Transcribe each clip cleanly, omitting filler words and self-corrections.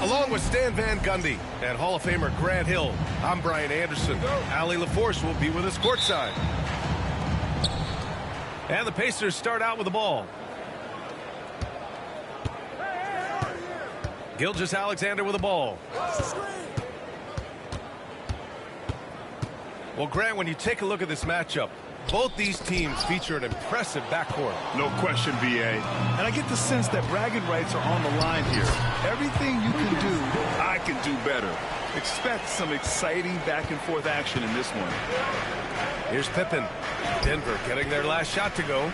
Along with Stan Van Gundy and Hall of Famer Grant Hill, I'm Brian Anderson. Allie LaForce will be with us courtside. And the Pacers start out with the ball. Gilgeous-Alexander with the ball. Well, Grant, when you take a look at this matchup, both these teams feature an impressive backcourt. No question, VA. And I get the sense that bragging rights are on the line here. Everything you can do, I can do better. Expect some exciting back-and-forth action in this one. Here's Pippen. Denver getting their last shot to go.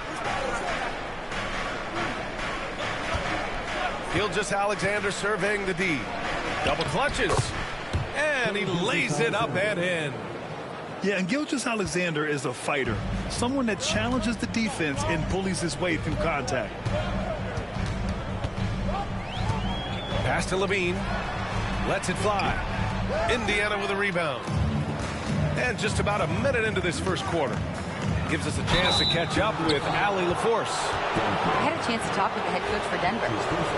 Gilgeous-Alexander surveying the D. Double clutches. And he lays it up and in. Yeah, and Gilgeous-Alexander is a fighter, someone that challenges the defense and bullies his way through contact. Pass to Levine. Lets it fly. Indiana with a rebound. And just about a minute into this first quarter. Gives us a chance to catch up with Allie LaForce. I had a chance to talk with the head coach for Denver.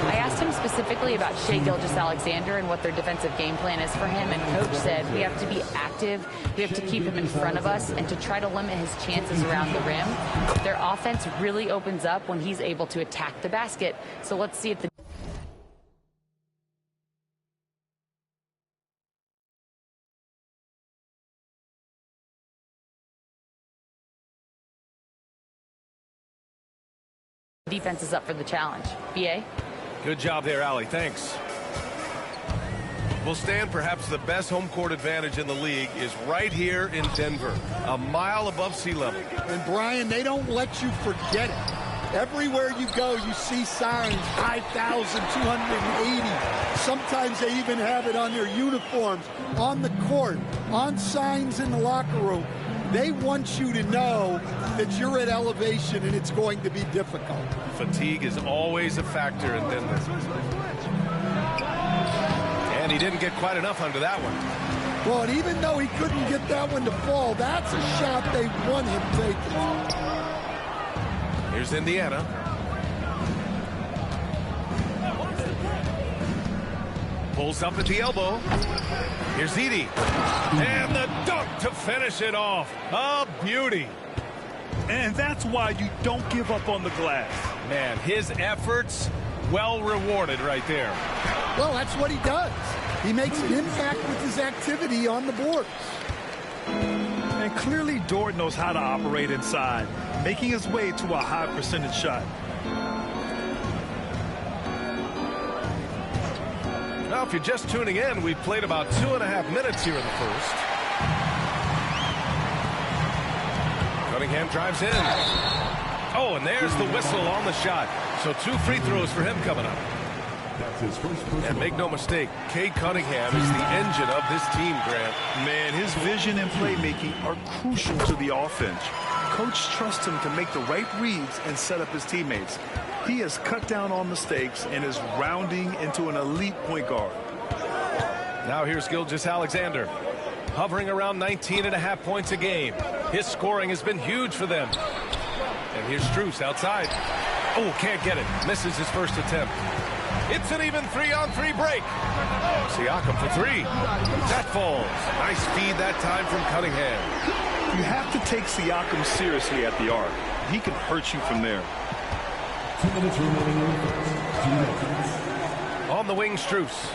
I asked him specifically about Shai Gilgeous-Alexander and what their defensive game plan is for him, and coach said we have to be active, we have to keep him in front of us, and to try to limit his chances around the rim. Their offense really opens up when he's able to attack the basket. So let's see if the defense is up for the challenge. BA? Good job there, Allie. Thanks. Well, Stan, perhaps the best home court advantage in the league is right here in Denver, a mile above sea level. And, Brian, they don't let you forget it. Everywhere you go, you see signs, 5,280. Sometimes they even have it on their uniforms, on the court, on signs in the locker room. They want you to know that you're at elevation and it's going to be difficult. Fatigue is always a factor in Denver. And he didn't get quite enough under that one. Well, and even though he couldn't get that one to fall, that's a shot they want him taking. Here's Indiana. Pulls up at the elbow. Here's Edey. And the dunk to finish it off. A beauty. And that's why you don't give up on the glass. Man, his efforts well rewarded right there. Well, that's what he does. He makes an impact with his activity on the boards. And clearly Dort knows how to operate inside, making his way to a high percentage shot. Now, if you're just tuning in, we've played about 2.5 minutes here in the first. Cunningham drives in. Oh, and there's the whistle on the shot. So 2 free throws for him coming up. And make no mistake, Cade Cunningham is the engine of this team, Grant. Man, his vision and playmaking are crucial to the offense. Coach trusts him to make the right reads and set up his teammates. He has cut down on mistakes and is rounding into an elite point guard. Now here's Gilgeous-Alexander, hovering around 19.5 points a game. His scoring has been huge for them. And here's Strus outside. Oh, can't get it. Misses his first attempt. It's an even 3-on-3 break. Siakam for 3. That falls. Nice feed that time from Cunningham. You have to take Siakam seriously at the arc. He can hurt you from there. 2 minutes remaining. On the wing, Strus.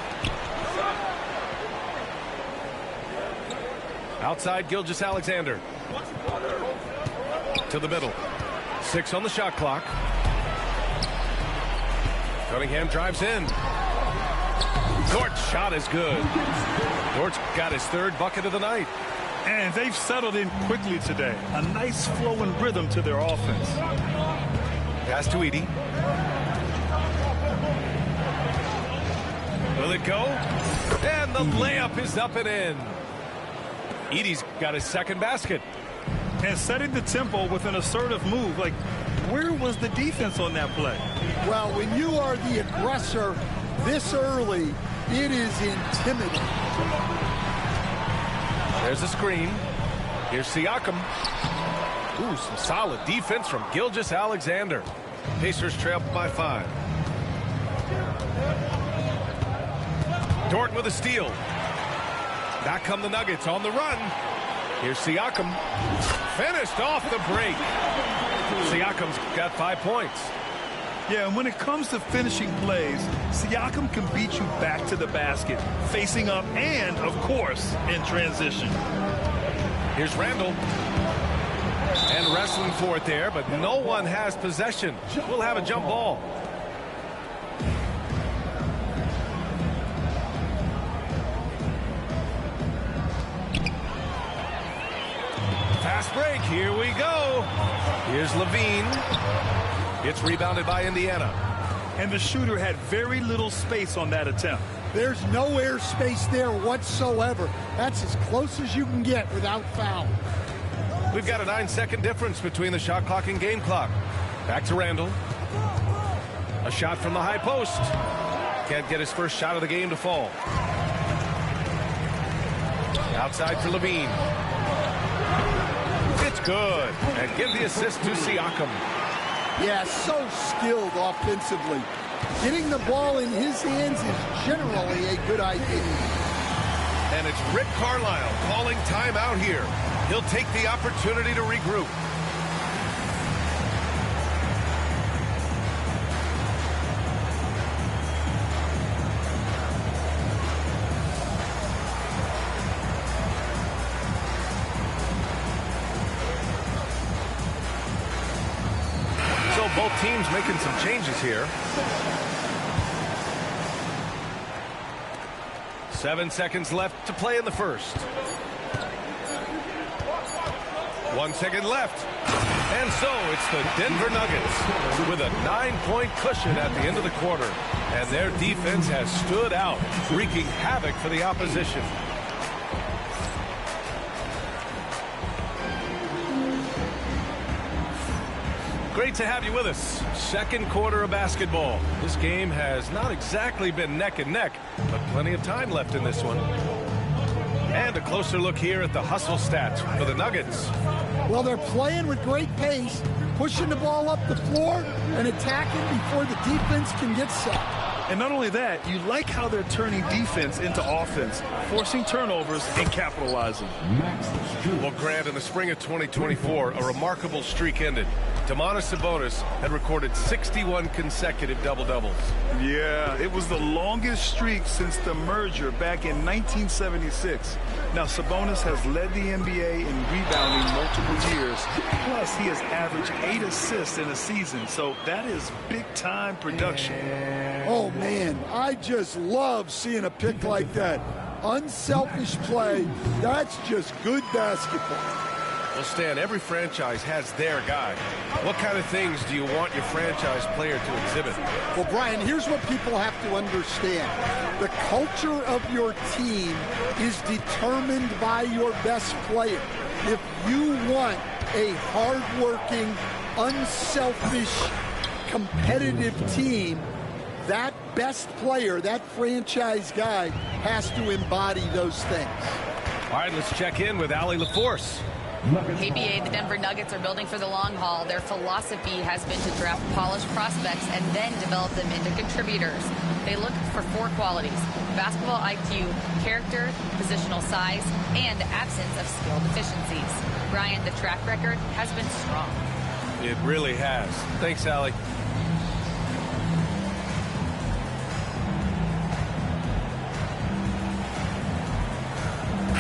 Outside, Gilgeous-Alexander. To the middle. 6 on the shot clock. Cunningham drives in. Dort's shot is good. Dort's got his 3rd bucket of the night. And they've settled in quickly today. A nice flow and rhythm to their offense. Pass to Edey. Will it go? And the layup is up and in. Edey's got his second basket. And setting the tempo with an assertive move. Like, where was the defense on that play? Well, when you are the aggressor this early, it is intimidating. There's a screen. Here's Siakam. Ooh, some solid defense from Gilgeous-Alexander. Pacers trail by 5. Dort with a steal. Back come the Nuggets on the run. Here's Siakam. Finished off the break. Siakam's got 5 points. Yeah, and when it comes to finishing plays, Siakam can beat you back to the basket, facing up and, of course, in transition. Here's Randall. And wrestling for it there, but no one has possession. We'll have a jump ball. Fast break. Here we go. Here's Levine. It's rebounded by Indiana. And the shooter had very little space on that attempt. There's no air space there whatsoever. That's as close as you can get without foul. We've got a 9-second difference between the shot clock and game clock. Back to Randall. A shot from the high post. Can't get his first shot of the game to fall. Outside for Levine. It's good. And give the assist to Siakam. Yeah, so skilled offensively. Getting the ball in his hands is generally a good idea. And it's Rick Carlisle calling timeout here. He'll take the opportunity to regroup. So both teams making some changes here. 7 seconds left to play in the first. 1 second left. And so it's the Denver Nuggets with a 9-point cushion at the end of the quarter. And their defense has stood out, wreaking havoc for the opposition. Great to have you with us. Second quarter of basketball. This game has not exactly been neck and neck, but plenty of time left in this one. And a closer look here at the hustle stats for the Nuggets. Well, they're playing with great pace, pushing the ball up the floor and attacking before the defense can get set. And not only that, you like how they're turning defense into offense, forcing turnovers and capitalizing. Well, Grant, in the spring of 2024, a remarkable streak ended. Domantas Sabonis had recorded 61 consecutive double-doubles. Yeah, it was the longest streak since the merger back in 1976. Now, Sabonis has led the NBA in rebounding multiple years. Plus, he has averaged 8 assists in a season, so that is big-time production. Oh, man, I just love seeing a pick like that. Unselfish play. That's just good basketball. Well, Stan, every franchise has their guy. What kind of things do you want your franchise player to exhibit? Well, Brian, here's what people have to understand. The culture of your team is determined by your best player. If you want a hardworking, unselfish, competitive team, that best player, that franchise guy, has to embody those things. All right, let's check in with Allie LaForce. KBA, the Denver Nuggets are building for the long haul. Their philosophy has been to draft polished prospects and then develop them into contributors. They look for 4 qualities: basketball IQ, character, positional size, and absence of skill deficiencies. Brian, the track record has been strong. It really has. Thanks, Allie.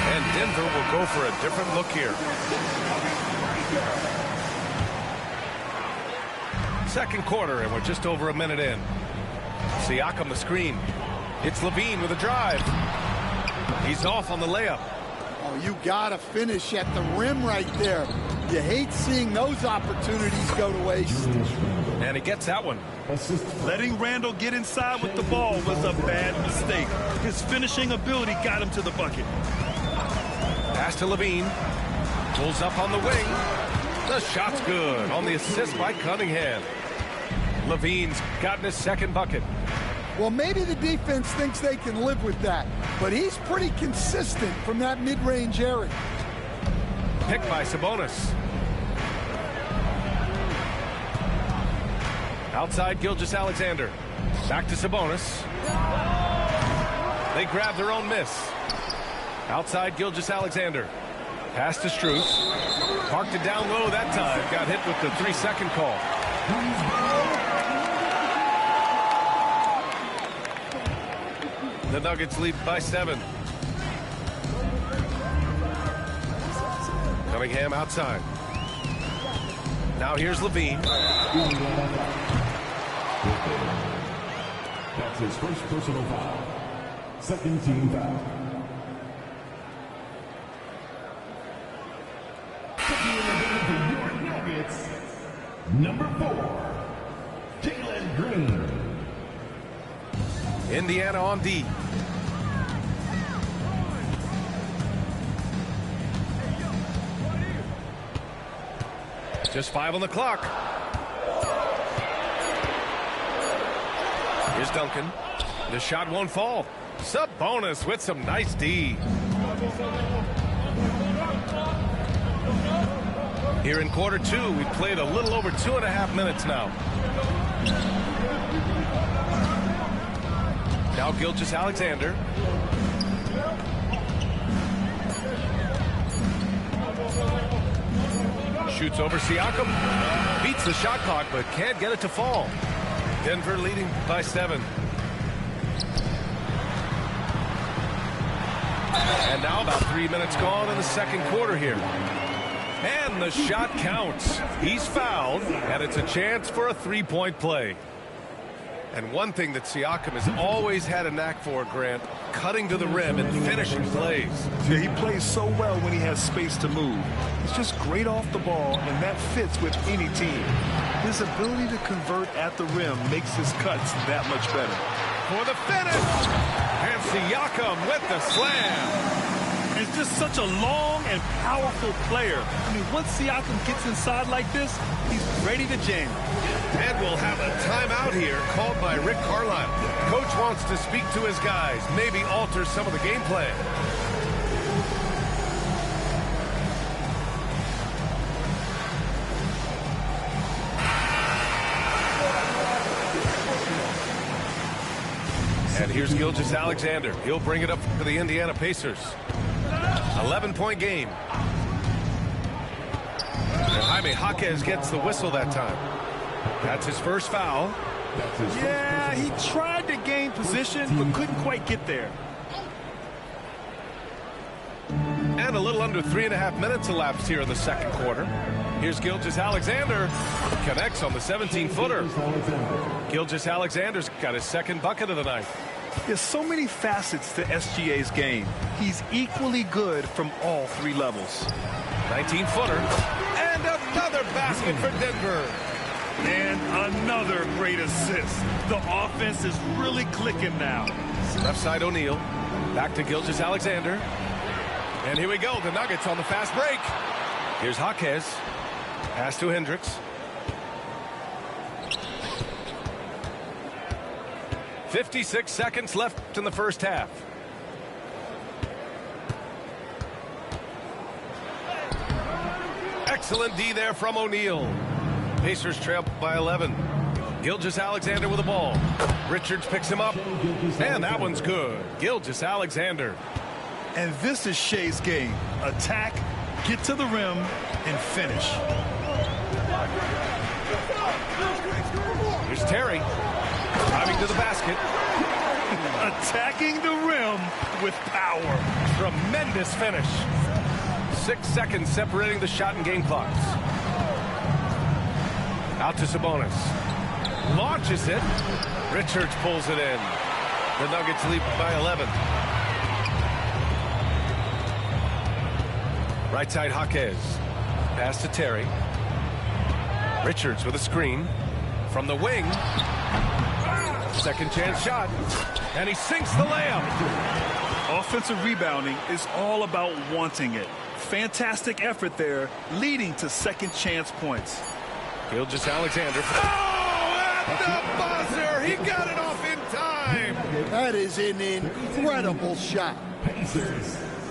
And Denver will go for a different look here. Second quarter, and we're just over a minute in. Siakam the screen. It's Levine with a drive. He's off on the layup. Oh, you got to finish at the rim right there. You hate seeing those opportunities go to waste. And he gets that one. Letting Randall get inside with the ball was a bad mistake. His finishing ability got him to the bucket. Pass to Levine. Pulls up on the wing. The shot's good on the assist by Cunningham. Levine's gotten his second bucket. Well, maybe the defense thinks they can live with that, but he's pretty consistent from that mid-range area. Picked by Sabonis. Outside Gilgeous-Alexander. Back to Sabonis. They grab their own miss. Outside Gilgeous-Alexander. Pass to Strus. Parked it down low that time. Got hit with the 3-second call. The Nuggets lead by 7. Cunningham outside. Now here's Levine. That's his first personal foul. Second team foul. Nuggets, number 4, Jalen Green. Indiana on D. Just 5 on the clock. Here's Duncan. The shot won't fall. Sabonis with some nice D. Here in quarter 2, we've played a little over 2.5 minutes now. Now Gilgeous-Alexander. Shoots over Siakam. Beats the shot clock, but can't get it to fall. Denver leading by 7. And now about 3 minutes gone in the second quarter here. And the shot counts. He's fouled, and it's a chance for a 3-point play. And one thing that Siakam has always had a knack for, Grant, cutting to the rim and finishing plays. Yeah, he plays so well when he has space to move. He's just great off the ball, and that fits with any team. His ability to convert at the rim makes his cuts that much better. For the finish! And Siakam with the slam. He's just such a long and powerful player. I mean, once Siakam gets inside like this, he's ready to jam. And we'll have a timeout here called by Rick Carlisle. Coach wants to speak to his guys, maybe alter some of the game plan. And here's Gilgeous-Alexander. He'll bring it up for the Indiana Pacers. 11-point game. And Jaime Jaquez gets the whistle that time. That's his first foul. Yeah, he tried to gain position, but couldn't quite get there. And a little under 3.5 minutes elapsed here in the second quarter. Here's Gilgeous-Alexander. Connects on the 17-footer. Gilgeous-Alexander's got his second bucket of the night. There's so many facets to SGA's game. He's equally good from all 3 levels. 19-footer. And another basket for Denver. And another great assist. The offense is really clicking now. Left side O'Neal. Back to Gilgeous-Alexander. And here we go. The Nuggets on the fast break. Here's Jaquez. Pass to Hendricks. 56 seconds left in the first half. Excellent D there from O'Neal. Pacers trail by 11. Gilgeous-Alexander with the ball. Richards picks him up. And that one's good. Gilgeous-Alexander. And this is Shea's game. Attack, get to the rim, and finish. Here's Terry. Driving to the basket. Attacking the rim with power. Tremendous finish. 6 seconds separating the shot and game clocks. Out to Sabonis. Launches it. Richards pulls it in. The Nuggets lead by 11. Right side Jaquez. Pass to Terry. Richards with a screen. From the wing. Second chance shot. And he sinks the layup. Oh, Offensive rebounding is all about wanting it. Fantastic effort there, leading to second chance points. Gilgeous-Alexander. Oh, at the buzzer! He got it off in time! That is an incredible shot.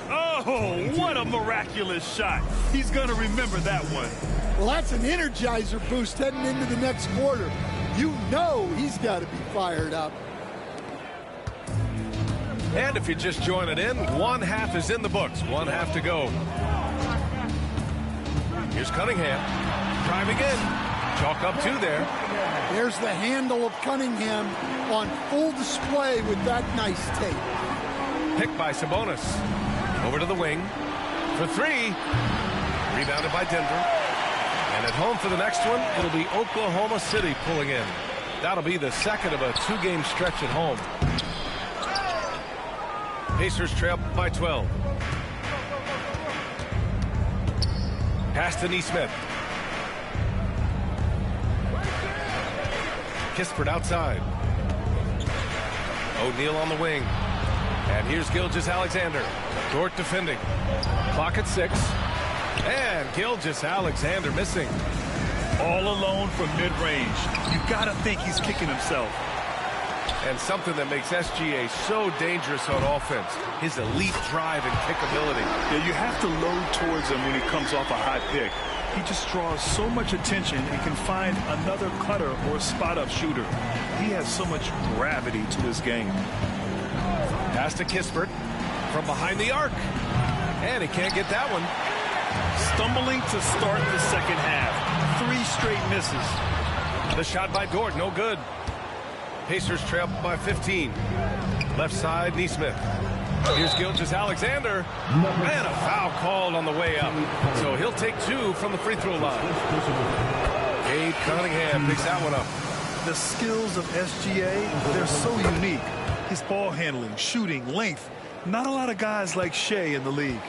Oh, what a miraculous shot. He's going to remember that one. Well, that's an energizer boost heading into the next quarter. You know he's got to be fired up. And if you're just joining in, one half is in the books. One half to go. Here's Cunningham. Driving in. Chalk up two there. There's the handle of Cunningham on full display with that nice tape. Picked by Sabonis. Over to the wing. For three. Rebounded by Denver. And at home for the next one, it'll be Oklahoma City pulling in. That'll be the second of a two-game stretch at home. Pacers trail by 12. Pass to Nesmith. Kispert outside. O'Neal on the wing. And here's Gilgeous-Alexander. Dort defending. Clock at 6. And Gilgeous-Alexander missing. All alone from mid-range. You've got to think he's kicking himself. And something that makes SGA so dangerous on offense, his elite drive and kickability. Yeah, you have to load towards him when he comes off a high pick. He just draws so much attention and can find another cutter or spot-up shooter. He has so much gravity to his game. Pass to Kispert from behind the arc. And he can't get that one. Stumbling to start the second half. 3 straight misses. The shot by Dort, no good. Pacers trail by 15. Left side, Nesmith. Here's Gilgeous-Alexander. And a foul called on the way up. So he'll take 2 from the free throw line. Cade Cunningham picks that one up. The skills of SGA, they're so unique. His ball handling, shooting, length. Not a lot of guys like Shea in the league.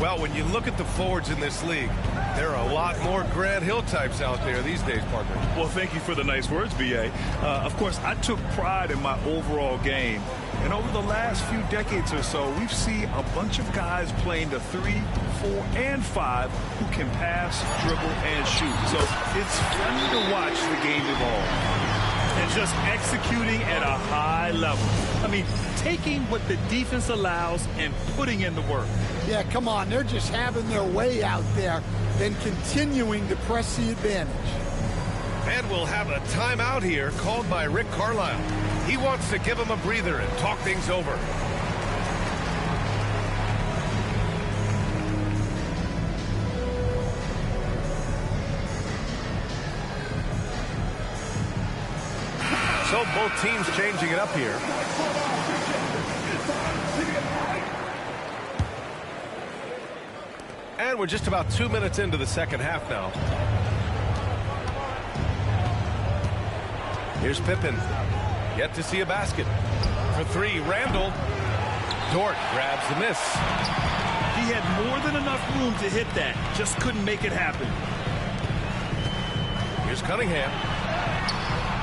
Well, when you look at the forwards in this league, there are a lot more Grant Hill types out there these days, partner. Well, thank you for the nice words, B.A. Of course, I took pride in my overall game. And over the last few decades or so, we've seen a bunch of guys playing the 3, 4, and 5 who can pass, dribble, and shoot. So it's fun to watch the game evolve. And just executing at a high level. I mean, taking what the defense allows and putting in the work. Yeah, come on. They're just having their way out there and continuing to press the advantage. And we'll have a timeout here called by Rick Carlisle. He wants to give him a breather and talk things over. So both teams changing it up here. And we're just about 2 minutes into the second half now. Here's Pippen. Yet to see a basket. For 3, Randall. Dort grabs the miss. He had more than enough room to hit that. Just couldn't make it happen. Here's Cunningham.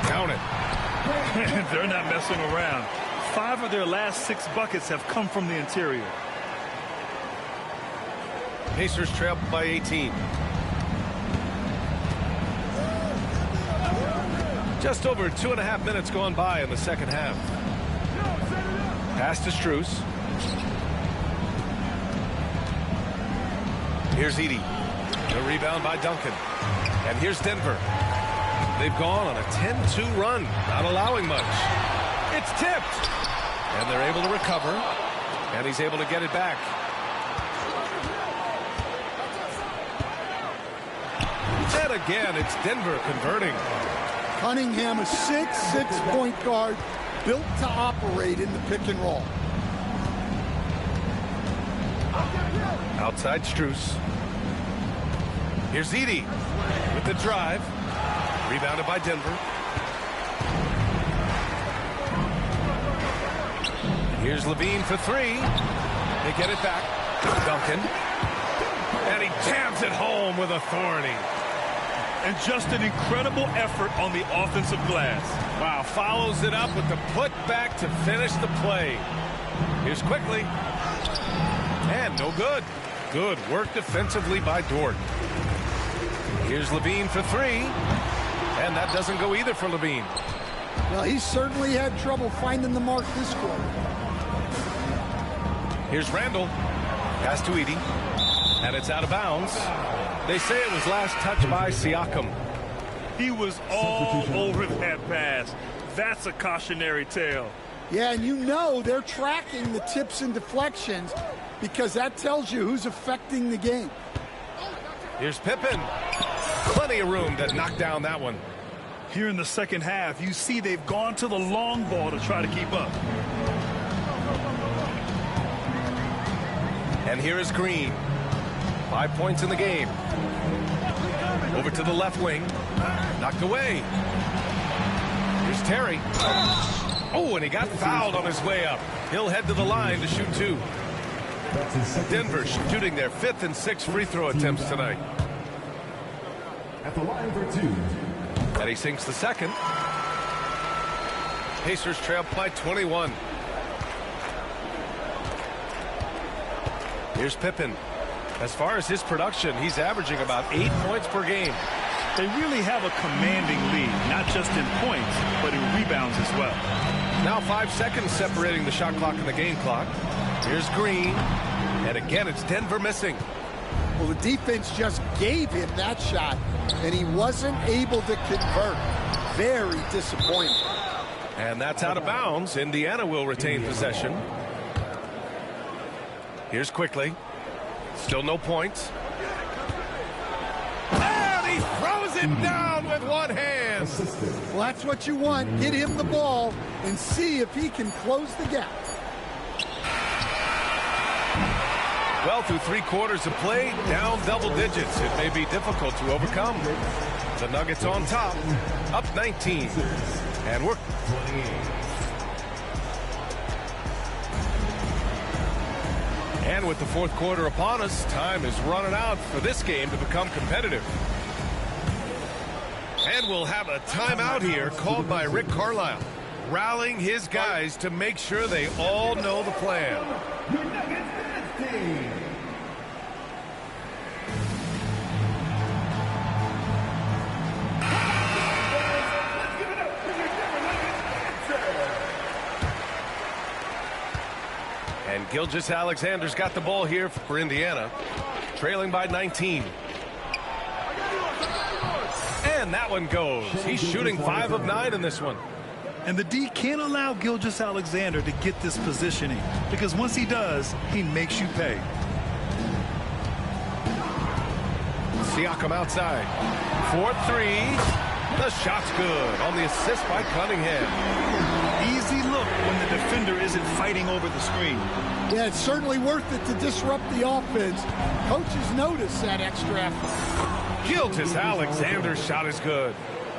Count it. They're not messing around. 5 of their last 6 buckets have come from the interior. Pacers trail by 18. Just over 2.5 minutes gone by in the second half. Pass to Strus. Here's Edey. The rebound by Duncan. And here's Denver. They've gone on a 10-2 run, not allowing much. It's tipped. And they're able to recover. And he's able to get it back. And again, it's Denver converting. Cunningham, a 6'6" point guard, built to operate in the pick and roll. Outside Strus. Here's Edey with the drive. Rebounded by Denver. Here's Levine for 3. They get it back. Duncan. And he jams it home with authority. And just an incredible effort on the offensive glass. Wow, follows it up with the putback to finish the play. Here's Here's quickly. And no good. Good work defensively by Dort. Here's Levine for three. And that doesn't go either for Levine. Well, he certainly had trouble finding the mark this quarter. Here's Randall. Pass to Edey. And it's out of bounds. They say it was last touched by Siakam. He was all over that pass. That's a cautionary tale. Yeah, and you know they're tracking the tips and deflections because that tells you who's affecting the game. Here's Pippen. Plenty of room to knock down that one. Here in the second half, you see they've gone to the long ball to try to keep up. And here is Green. 5 points in the game. Over to the left wing. Knocked away. Here's Terry. Oh, and he got fouled on his way up. He'll head to the line to shoot two. Denver shooting their 5th and 6th free throw attempts tonight. At the line for two. And he sinks the second. Pacers trail by 21. Here's Pippen. As far as his production, he's averaging about 8 points per game. They really have a commanding lead, not just in points, but in rebounds as well. Now 5 seconds separating the shot clock and the game clock. Here's Green. And again, it's Denver missing. Well, the defense just gave him that shot, and he wasn't able to convert. Very disappointing. And that's out of bounds. Indiana will retain possession. Here's quickly. Still no points. And he throws it down with one hand. Well, that's what you want. Get him the ball and see if he can close the gap. Well, through 3 quarters of play, down double digits. It may be difficult to overcome. The Nuggets on top, up 19. And we're... And with the 4th quarter upon us, time is running out for this game to become competitive. And we'll have a timeout here called by Rick Carlisle, rallying his guys to make sure they all know the plan. And Gilgeous-Alexander's got the ball here for Indiana, trailing by 19. And that one goes. He's shooting 5 of 9 in this one. And the D can't allow Gilgeous-Alexander to get this positioning, because once he does, he makes you pay. Siakam outside. 4-3. The shot's good on the assist by Cunningham. Easy look when the defender isn't fighting over the screen. Yeah, it's certainly worth it to disrupt the offense. Coaches notice that extra effort. Gilgeous-Alexander's shot is good.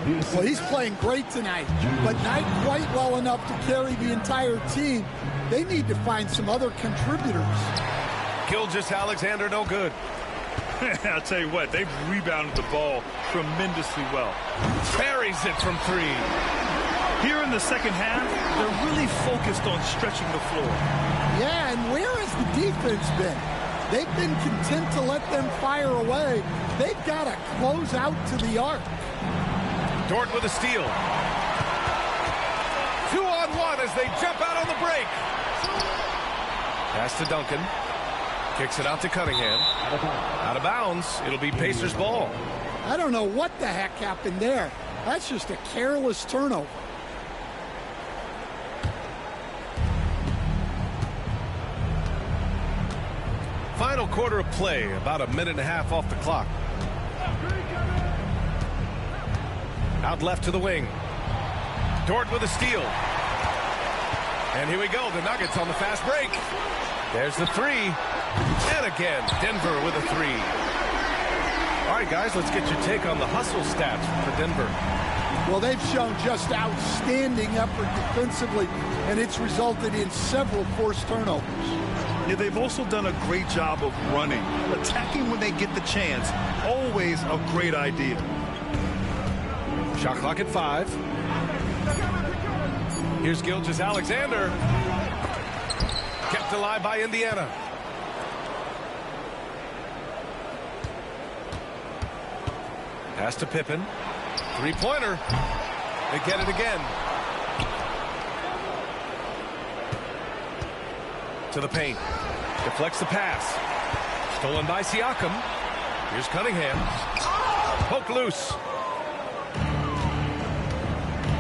Well, he's playing great tonight, but not quite well enough to carry the entire team. They need to find some other contributors. Gilgeous-Alexander no good. I'll tell you what, they've rebounded the ball tremendously well. Buries it from 3. Here in the second half, they're really focused on stretching the floor. Yeah, and where has the defense been? They've been content to let them fire away. They've got to close out to the arc. Dort with a steal. 2-on-1 as they jump out on the break. Pass to Duncan. Kicks it out to Cunningham. Out of bounds. It'll be Pacers ball. I don't know what the heck happened there. That's just a careless turnover. Final quarter of play, about a minute and a half off the clock. Out left to the wing. Dort with a steal. And here we go, the Nuggets on the fast break. There's the 3. And again, Denver with a 3. All right, guys, let's get your take on the hustle stats for Denver. Well, they've shown just outstanding effort defensively, and it's resulted in several forced turnovers. Yeah, they've also done a great job of running. Attacking when they get the chance, always a great idea. Shot clock at 5. Here's Gilgeous-Alexander. Kept Kept alive by Indiana. Pass to Pippen. Three-pointer. They get it again. To the paint. Deflects the pass. Stolen by Siakam. Here's Cunningham. Poke loose.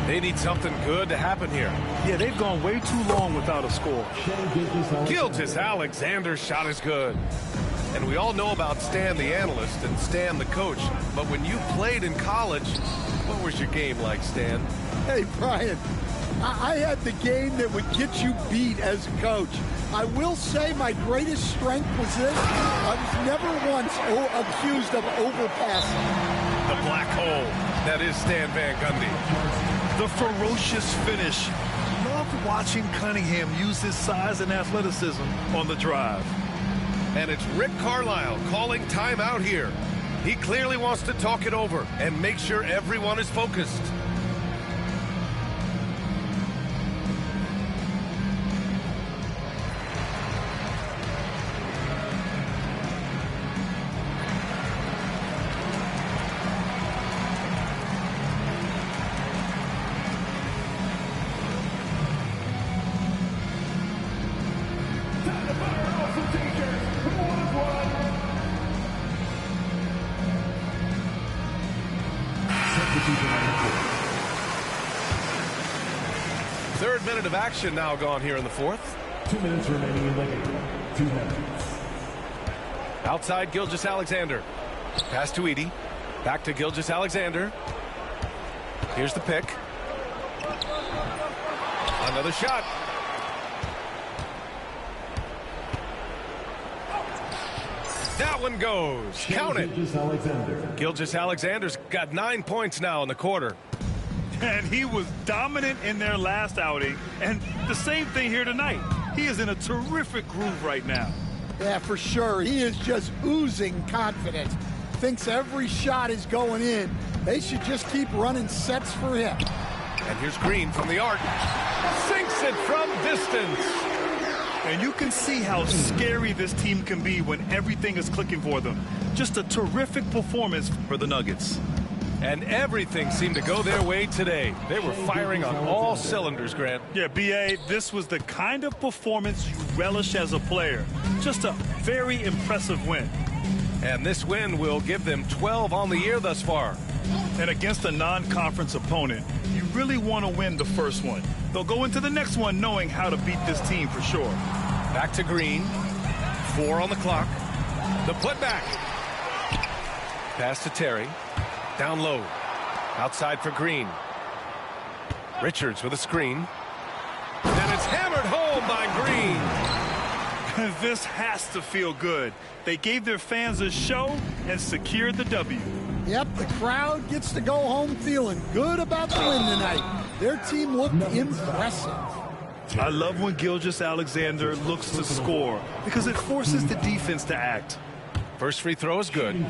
They need something good to happen here. Yeah, they've gone way too long without a score. Gilgeous-Alexander's shot is good. And we all know about Stan the analyst and Stan the coach. But when you played in college, what was your game like, Stan? Hey, Brian, I had the game that would get you beat as a coach. I will say my greatest strength was this. I was never once accused of overpassing. The black hole. That is Stan Van Gundy. The ferocious finish. Love watching Cunningham use his size and athleticism on the drive. And it's Rick Carlisle calling timeout here. He clearly wants to talk it over and make sure everyone is focused. Third minute of action now gone here in the fourth. 2 minutes remaining in the game. 2 minutes. Outside Gilgeous-Alexander. Pass to Edey. Back to Gilgeous-Alexander. Here's the pick. Another shot. That one goes. Count it. Gilgeous-Alexander's got 9 points now in the quarter. And he was dominant in their last outing. And the same thing here tonight. He is in a terrific groove right now. Yeah, for sure. He is just oozing confidence. Thinks every shot is going in. They should just keep running sets for him. And here's Green from the arc. Sinks it from distance. And you can see how scary this team can be when everything is clicking for them. Just a terrific performance for the Nuggets. And everything seemed to go their way today. They were firing on all cylinders, Grant. Yeah, B.A., this was the kind of performance you relish as a player. Just a very impressive win. And this win will give them 12 on the year thus far. And against a non-conference opponent, you really want to win the first one. They'll go into the next one knowing how to beat this team for sure. Back to Green. 4 on the clock. The putback. Pass to Terry. Down low. Outside for Green. Richards with a screen. And it's hammered home by Green. This has to feel good. They gave their fans a show and secured the W. Yep, the crowd gets to go home feeling good about the win tonight. Their team looked impressive. I love when Gilgeous-Alexander looks to score because it forces the defense to act. First free throw is good.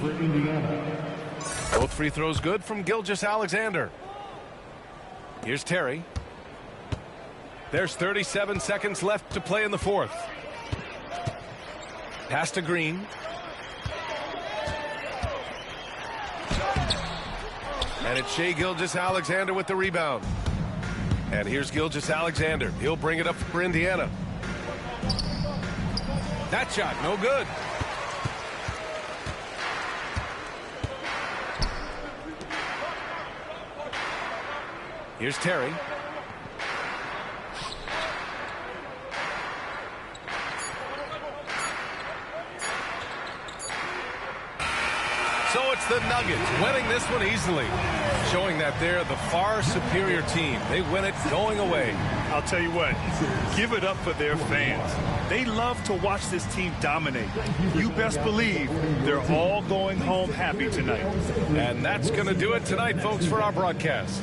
Both free throws good from Gilgeous-Alexander. Here's Terry. There's 37 seconds left to play in the fourth. Pass to Green. And it's Shai Gilgeous-Alexander with the rebound. And here's Gilgeous-Alexander. He'll bring it up for Indiana. That shot, no good. Here's Terry. So it's the Nuggets winning this one easily, showing that they're the far superior team. They win it going away. I'll tell you what, give it up for their fans. They love to watch this team dominate. You best believe they're all going home happy tonight. And that's going to do it tonight, folks, for our broadcast.